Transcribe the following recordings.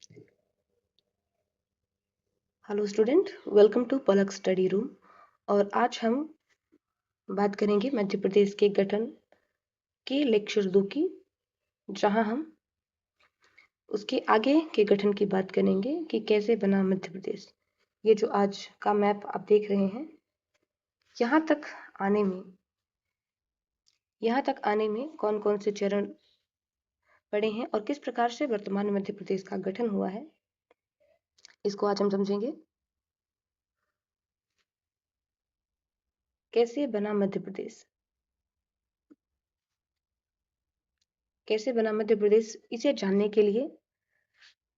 Hello student, welcome to Palak study room. और आज हम बात करेंगे मध्य प्रदेश के गठन के लेक्चर 2 की, जहां हम उसके आगे के गठन की बात करेंगे कि कैसे बना मध्य प्रदेश। ये जो आज का मैप आप देख रहे हैं, यहाँ तक आने में कौन कौन से चरण पड़े हैं और किस प्रकार से वर्तमान मध्य प्रदेश का गठन हुआ है, इसको आज हम समझेंगे। कैसे बना मध्य प्रदेश, इसे जानने के लिए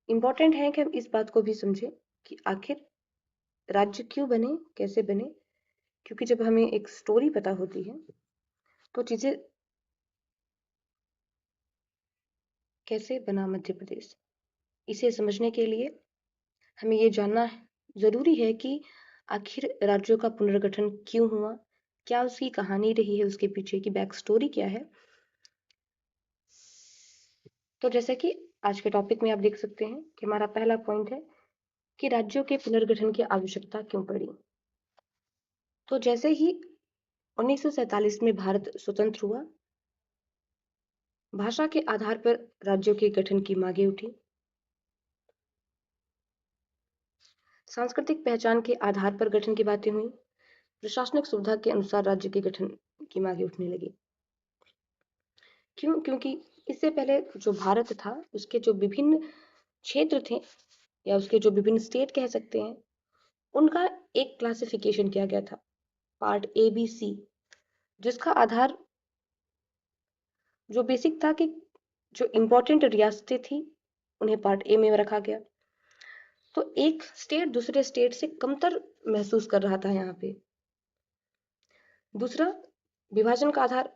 इम्पोर्टेंट है कि हम इस बात को भी समझें कि आखिर राज्य क्यों बने, कैसे बने। क्योंकि जब हमें एक स्टोरी पता होती है तो चीजें कैसे बना मध्य प्रदेश, इसे समझने के लिए हमें ये जानना जरूरी है कि आखिर राज्यों का पुनर्गठन क्यों हुआ, क्या उसकी कहानी रही है, उसके पीछे की बैक स्टोरी क्या है। तो जैसे कि आज के टॉपिक में आप देख सकते हैं कि हमारा पहला पॉइंट है कि राज्यों के पुनर्गठन की आवश्यकता क्यों पड़ी। तो जैसे ही 1947 में भारत स्वतंत्र हुआ, भाषा के आधार पर राज्यों के गठन की मांगे उठी। सांस्कृतिक पहचान के आधार पर गठन की बातें हुई। प्रशासनिक सुविधा के अनुसार राज्य के गठन की मांगे उठने लगी। क्यों? क्योंकि इससे पहले जो भारत था, उसके जो विभिन्न क्षेत्र थे या उसके जो विभिन्न स्टेट कह सकते हैं, उनका एक क्लासिफिकेशन किया गया था, पार्ट ए बी सी, जिसका आधार जो बेसिक था कि जो इंपॉर्टेंट रियासतें थी उन्हें पार्ट ए में रखा गया। तो एक स्टेट दूसरे स्टेट से कमतर महसूस कर रहा था यहाँ पे। दूसरा, विभाजन का आधार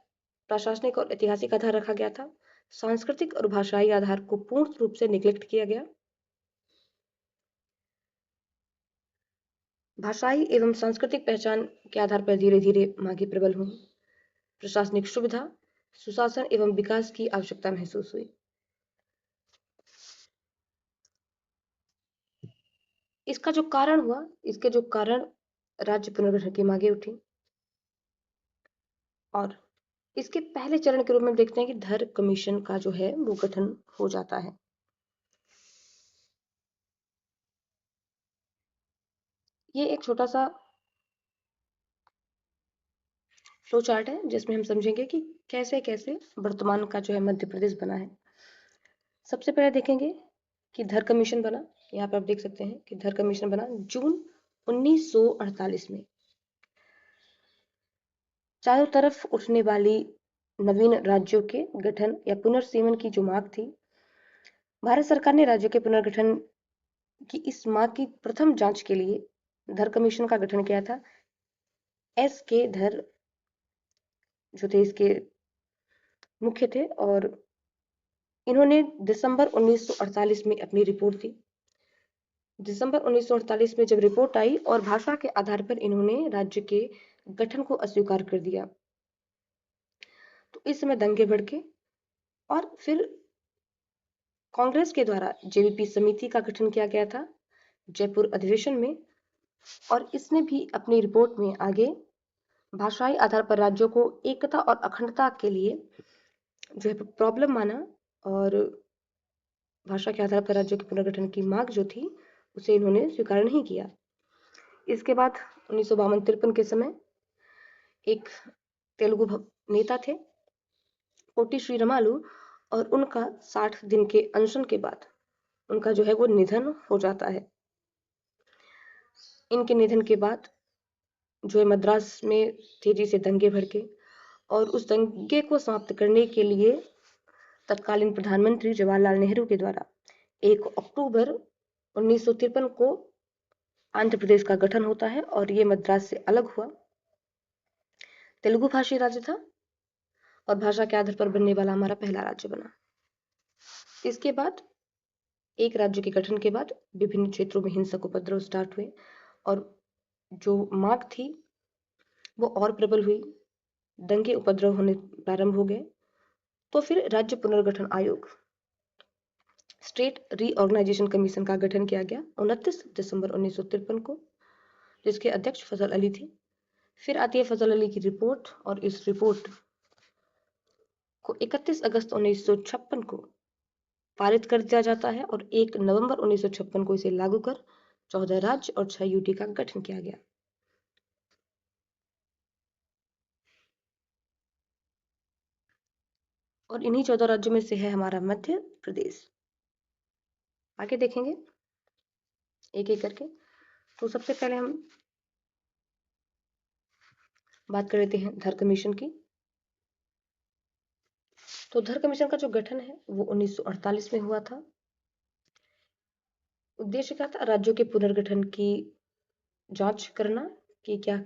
प्रशासनिक और ऐतिहासिक आधार रखा गया था। सांस्कृतिक और भाषाई आधार को पूर्ण रूप से निग्लेक्ट किया गया। भाषाई एवं सांस्कृतिक पहचान के आधार पर धीरे धीरे मांगे प्रबल हुई। प्रशासनिक सुविधा, सुशासन एवं विकास की आवश्यकता महसूस हुई। इसके जो कारण राज्य पुनर्गठन की मांगे उठी। और इसके पहले चरण के रूप में देखते हैं कि धर कमीशन का जो है वो गठन हो जाता है। ये एक छोटा सा फ्लो चार्ट है जिसमें हम समझेंगे कि कैसे कैसे वर्तमान का जो है मध्य प्रदेश बना है। सबसे पहले देखेंगे कि धर कमीशन बना। यहाँ पर आप देख सकते हैं कि धर कमीशन बना जून 1948 में। चारों तरफ उठने वाली नवीन राज्यों के गठन या पुनर्सीमन की जो मांग थी, भारत सरकार ने राज्यों के पुनर्गठन की इस मांग की प्रथम जांच के लिए धर कमीशन का गठन किया था। एस के धर जो थे इसके मुख्य थे और इन्होंने दिसंबर 1948 में अपनी रिपोर्ट दी। दिसंबर 1948 में जब रिपोर्ट आई और भाषा के आधार पर इन्होंने राज्य के गठन को अस्वीकार कर दिया, तो इस समय दंगे भड़के और फिर कांग्रेस के द्वारा जेवीपी समिति का गठन किया गया था जयपुर अधिवेशन में। और इसने भी अपनी रिपोर्ट में आगे भाषाई आधार पर राज्यों को एकता और अखंडता के लिए जो है प्रॉब्लम माना और भाषा के आधार पर राज्यों के पुनर्गठन की मांग जो थी उसे इन्होंने स्वीकार नहीं किया। इसके बाद 1952-53 के समय एक तेलुगु नेता थे कोटी श्रीरामालू, और उनका 60 दिन के अनशन के बाद उनका जो है वो निधन हो जाता है। इनके निधन के बाद जो है मद्रास में तेजी से दंगे भड़के और उस दंगे को समाप्त करने के लिए तत्कालीन प्रधानमंत्री जवाहरलाल नेहरू के द्वारा 1 अक्टूबर 1953 को आंध्र प्रदेश का गठन होता है और ये मद्रास से अलग हुआ, तेलुगु भाषी राज्य था और भाषा के आधार पर बनने वाला हमारा पहला राज्य बना। इसके बाद एक राज्य के गठन के बाद विभिन्न क्षेत्रों में हिंसक उपद्रव स्टार्ट हुए और जो मांग थी वो और प्रबल हुई, दंगे उपद्रव होने प्रारंभ हो गए। तो फिर राज्य पुनर्गठन आयोग स्टेट रीऑर्गेनाइजेशन कमीशन का गठन किया गया 29 दिसंबर 1953 को, जिसके अध्यक्ष फजल अली थे। फिर आती है फजल अली की रिपोर्ट, और इस रिपोर्ट को 31 अगस्त 1956 को पारित कर दिया जाता है और 1 नवंबर 1956 को इसे लागू कर 14 राज्य और 6 यूटी का गठन किया गया। और इन्हीं 14 राज्यों में से है हमारा मध्य प्रदेश। आगे देखेंगे एक एक करके। तो सबसे पहले हम बात कर लेते हैं धर कमीशन की। तो धर कमीशन का जो गठन है वो 1948 में हुआ था। उद्देश्य क्या था? राज्यों के पुनर्गठन की जांच करना कि क्या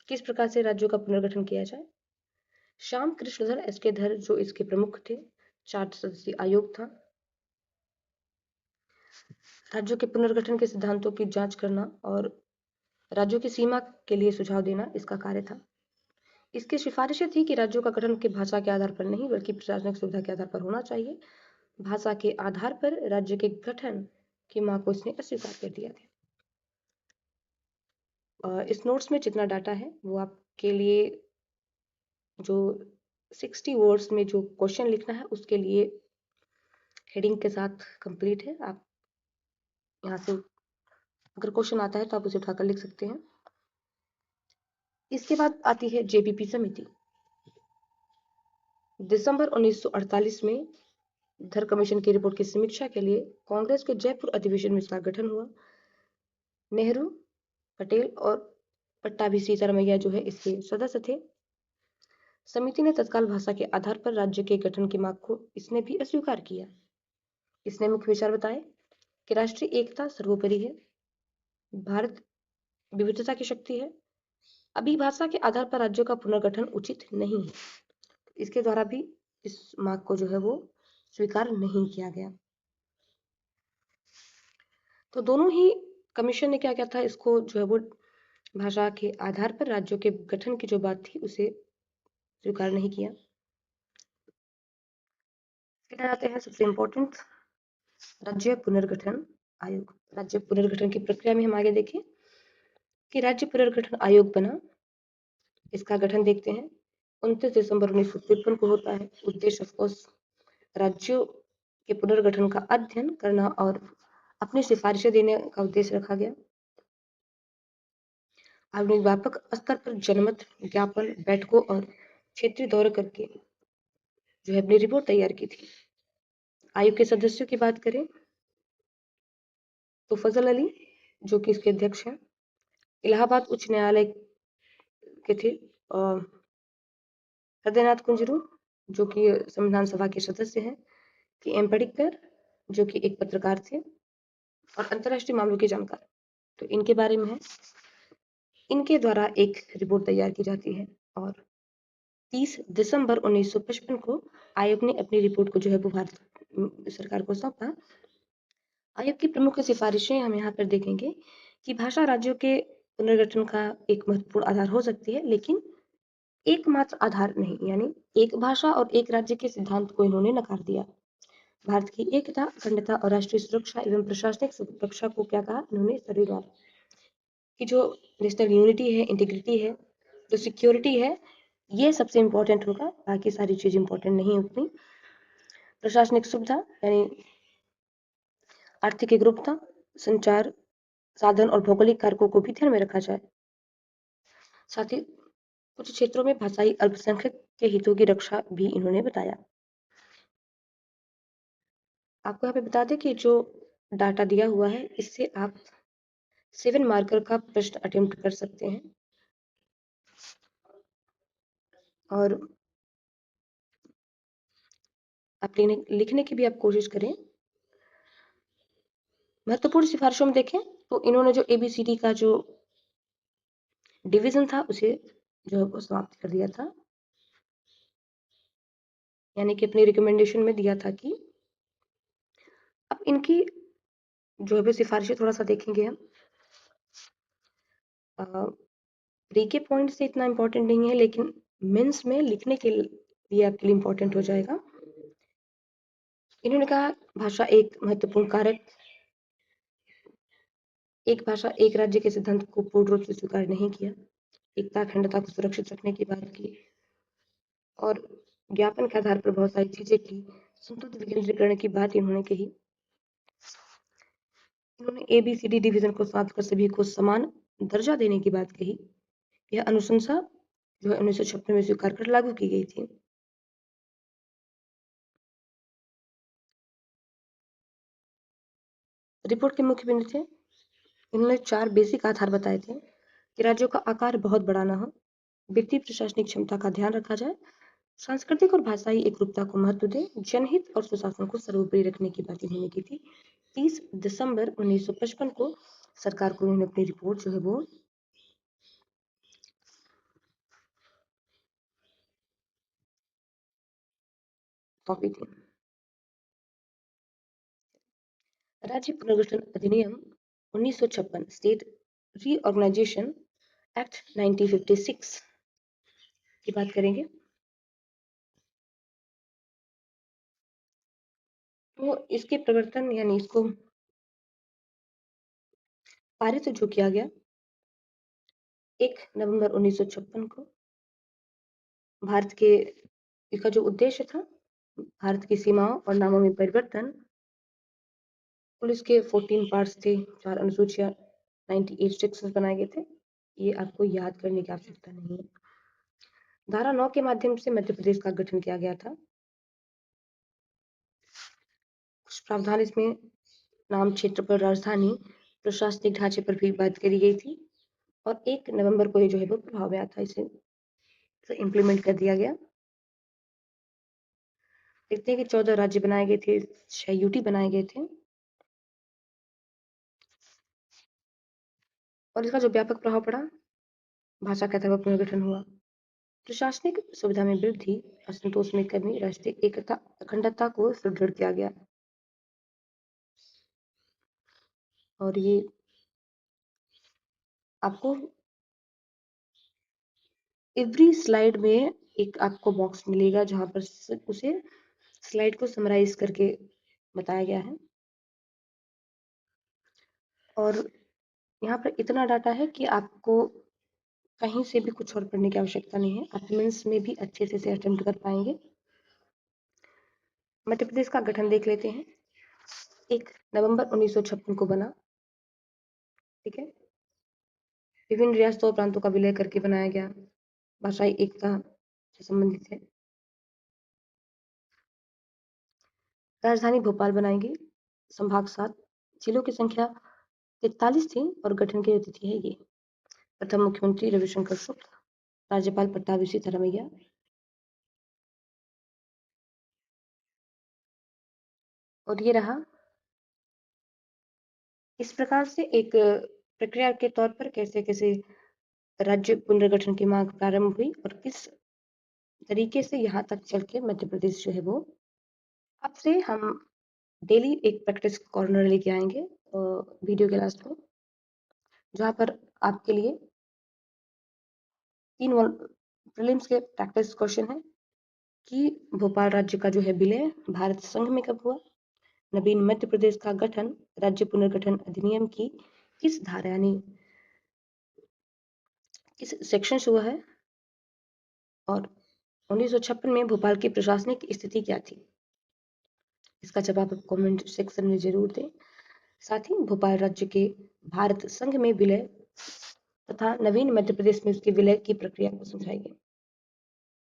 किस प्रकार से राज्यों का पुनर्गठन किया जाए। श्याम कृष्णधर एस के धर जो इसके प्रमुख थे। 4 सदस्यीय आयोग था। राज्यों के पुनर्गठन के सिद्धांतों की जांच करना और राज्यों की सीमा के लिए सुझाव देना इसका कार्य था। इसकी सिफारिशें थी कि राज्यों का गठन के भाषा के आधार पर नहीं बल्कि प्रशासनिक सुविधा के आधार पर होना चाहिए। भाषा के आधार पर राज्य के गठन की मांग को इसने अस्वीकार कर दिया था। इस नोट्स में जितना डाटा है वो आपके लिए जो 60 वर्ड्स में जो क्वेश्चन लिखना है उसके लिए हेडिंग के साथ कंप्लीट है। आप यहाँ से अगर क्वेश्चन आता है तो आप उसे उठाकर लिख सकते हैं। इसके बाद आती है जेपीपी समिति। दिसंबर 1948 में धर कमीशन की रिपोर्ट की समीक्षा के लिए कांग्रेस के जयपुर अधिवेशन में इसका गठन हुआ। नेहरू, पटेल और पट्टाभी सीतारमैया जो है इसके सदस्य थे। समिति ने तत्काल भाषा के आधार पर राज्य के गठन की मांग को इसने भी अस्वीकार किया। इसने मुख्य विचार बताए कि राष्ट्रीय एकता सर्वोपरि है, भारत विविधता की शक्ति है, अभी भाषा के आधार पर राज्यों का पुनर्गठन उचित नहीं है। इसके द्वारा भी इस मांग को जो है वो स्वीकार नहीं किया गया। तो दोनों ही कमीशन ने क्या किया था, इसको जो है वो भाषा के आधार पर राज्यों के गठन की जो बात थी उसे स्वीकार नहीं किया। फिर आते हैं सबसे इम्पोर्टेंट राज्य पुनर्गठन आयोग। राज्य पुनर्गठन की प्रक्रिया में हम आगे देखें कि राज्य पुनर्गठन आयोग बना। इसका गठन देखते हैं 29 दिसंबर 1953 को होता है। उद्देश्य ऑफकोर्स राज्यों के पुनर्गठन का अध्ययन करना और अपनी सिफारिशें देने का उद्देश्य रखा गया। आयोग ने व्यापक स्तर पर जनमत, ज्ञापन, बैठकों और क्षेत्रीय दौरे करके जो है अपनी रिपोर्ट तैयार की थी। आयोग के सदस्यों की बात करें तो फजल अली जो कि इसके अध्यक्ष हैं, इलाहाबाद उच्च न्यायालय के थे, हृदयनाथ कुंजरू जो कि संविधान सभा के सदस्य हैं, कि एम पडिक्कर जो कि एक पत्रकार थे और अंतर्राष्ट्रीय मामलों के जानकार। तो इनके बारे में है, इनके द्वारा एक रिपोर्ट तैयार की जाती है और 30 दिसंबर 1955 को आयोग ने अपनी रिपोर्ट को जो है वो भारत सरकार को सौंपा। आयोग की प्रमुख सिफारिशें हम यहाँ पर देखेंगे कि भाषा राज्यों के पुनर्गठन का एक महत्वपूर्ण आधार हो सकती है, लेकिन एकमात्र आधार नहीं। यानी एक भाषा और एक राज्य के सिद्धांत को इन्होंने नकार दिया। भारत की एकता, अखंडता और राष्ट्रीय सुरक्षा एवं प्रशासनिक सुरक्षा को क्या कहा इन्होंने, सर्वनाम की जो नेशनल यूनिटी है, इंटीग्रिटी है, जो सिक्योरिटी है, ये सबसे इंपॉर्टेंट होगा, बाकी सारी चीज इंपॉर्टेंट नहीं उतनी। प्रशासनिक सुविधा यानी आर्थिक एकरूपता, संचार साधन और भौगोलिक कारकों को भी ध्यान में रखा जाए। साथ ही कुछ क्षेत्रों में भाषाई अल्पसंख्यक के हितों की रक्षा भी इन्होंने बताया। आपको यहाँ पे बता दें कि जो डाटा दिया हुआ है इससे आप 7 मार्कर का प्रश्न अटेम्प्ट कर सकते हैं और आप लिखने की भी आप कोशिश करें। महत्वपूर्ण सिफारिशों में देखें तो इन्होंने जो ABCD का जो डिवीजन था उसे जो है वो समाप्त कर दिया था। यानी कि अपनी रिकमेंडेशन में दिया था कि अब इनकी जो है वो सिफारिशें थोड़ा सा देखेंगे हम। प्री के पॉइंट से इतना इम्पोर्टेंट नहीं है, लेकिन मेंस में लिखने के लिए आपके लिए इम्पोर्टेंट हो जाएगा। इन्होंने कहा भाषा एक महत्वपूर्ण कारक, एक भाषा एक राज्य के सिद्धांत को पूर्ण रूप से स्वीकार नहीं किया, एकता अखंडता को सुरक्षित रखने की बात की और ज्ञापन के आधार पर बहुत सारी चीजें की। संतुलित विकेंद्रीकरण की बात इन्होंने कही। इन्होंने ABCD डिवीजन को समाप्त कर सभी को समान दर्जा देने की बात कही। यह अनुशंसा जो है 1956 में स्वीकार कर लागू की गई थी। रिपोर्ट के मुख्य बिंदु थे, इन्होंने 4 बेसिक आधार बताए थे कि राज्यों का आकार बहुत बड़ा ना हो, वित्तीय प्रशासनिक क्षमता का ध्यान रखा जाए, सांस्कृतिक और भाषाई एकरूपता को महत्व दें, जनहित और सुशासन को सर्वोपरि रखने की बात इन्होंने की थी। 30 दिसंबर 1955 को सरकार को इन्होंने अपनी रिपोर्ट जो है वो सौंपी थी। राज्य पुनर्गठन अधिनियम 1956 स्टेट रीऑर्गेनाइजेशन एक्ट 1956 की बात करेंगे। तो इसके प्रवर्तन यानी इसको पारित जो किया गया 1 नवंबर 1956 को। भारत के इसका जो उद्देश्य था, भारत की सीमाओं और नामों में परिवर्तन। कुल इसके 14 पार्ट्स थे, 4 अनुसूचियां, 98 सेक्शंस बनाए गए थे। ये आपको याद करने की आवश्यकता नहीं है। धारा 9 के माध्यम से मध्य प्रदेश का गठन किया गया था। कुछ प्रावधान इसमें नाम, क्षेत्र पर, राजधानी, प्रशासनिक ढांचे पर भी बात करी गई थी और 1 नवंबर को ये जो है वो प्रभाव में आया था, इसे इम्प्लीमेंट कर दिया गया। देखते हैं कि 14 राज्य बनाए गए थे, 6 यूटी बनाए गए थे और इसका जो व्यापक प्रभाव पड़ा, भाषा का तरफ पुनर्गठन हुआ, प्रशासनिक सुविधा में वृद्धि, असंतोष में कमी, राष्ट्रीय एकता अखंडता को सुदृढ़ किया गया। और ये आपको एवरी स्लाइड में एक आपको बॉक्स मिलेगा जहां पर उसे स्लाइड को समराइज करके बताया गया है और यहाँ पर इतना डाटा है कि आपको कहीं से भी कुछ और पढ़ने की आवश्यकता नहीं है, आप मेंस में भी अच्छे से इसे अटेम्प्ट कर पाएंगे। मध्य प्रदेश का गठन देख लेते हैं। 1 नवंबर 1956 को बना, ठीक है। विभिन्न रियासतों और प्रांतों का विलय करके बनाया गया, भाषाई एकता से संबंधित है। राजधानी भोपाल बनाई गई, संभाग 7, जिलों की संख्या 43 थी और गठन की तिथि है ये। प्रथम मुख्यमंत्री रविशंकर शुक्ल, राज्यपाल प्रताप सीतारमैया। और ये रहा इस प्रकार से एक प्रक्रिया के तौर पर कैसे कैसे राज्य पुनर्गठन की मांग प्रारंभ हुई और किस तरीके से यहाँ तक चल के मध्य प्रदेश जो है वो। अब से हम डेली एक प्रैक्टिस कॉर्नर लेके आएंगे वीडियो के लास्ट में, जहाँ पर आपके लिए 3 प्रीलिम्स के प्रैक्टिस क्वेश्चन है कि भोपाल राज्य का जो है विलय भारत संघ में कब हुआ, नवीन मध्य प्रदेश का गठन राज्य पुनर्गठन अधिनियम की किस धारा यानी किस सेक्शन से हुआ है और 1956 में भोपाल की प्रशासनिक स्थिति क्या थी। इसका जवाब आप कमेंट सेक्शन में जरूर दें। साथ ही भोपाल राज्य के भारत संघ में विलय तथा नवीन मध्य प्रदेश में उसके विलय की प्रक्रिया को समझाइए।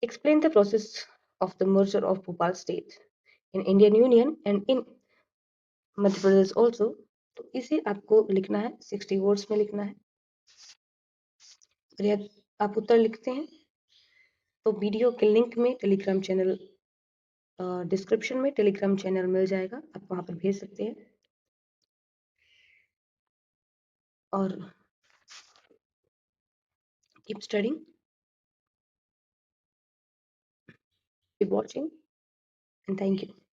Explain the process of the merger of Bhopal state in Indian union and in Madhya Pradesh also. तो इसे आपको लिखना है, 60 वर्ड्स में लिखना है। और यदि आप उत्तर लिखते हैं तो वीडियो के लिंक में टेलीग्राम चैनल डिस्क्रिप्शन में टेलीग्राम चैनल मिल जाएगा, आप वहां पर भेज सकते हैं। और keep studying, keep watching and thank you.